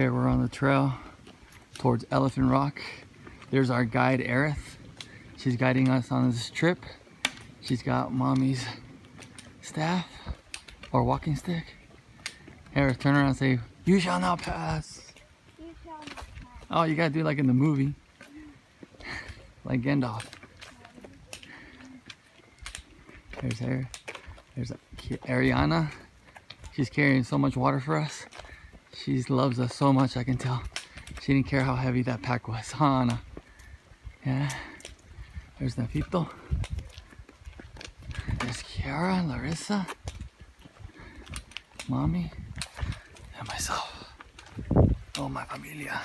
Okay, we're on the trail towards Elephant Rock. There's our guide, Aerith. She's guiding us on this trip. She's got mommy's staff or walking stick. Aerith, turn around and say, "You shall not pass." You shall not pass. Oh, you gotta do it like in the movie. Like Gandalf. There's Aerith. There's Ariana. She's carrying so much water for us. She loves us so much, I can tell. She didn't care how heavy that pack was, huh, Anna? Yeah. There's Nafito. There's Kiara, Larissa, mommy, and myself. Oh, my familia.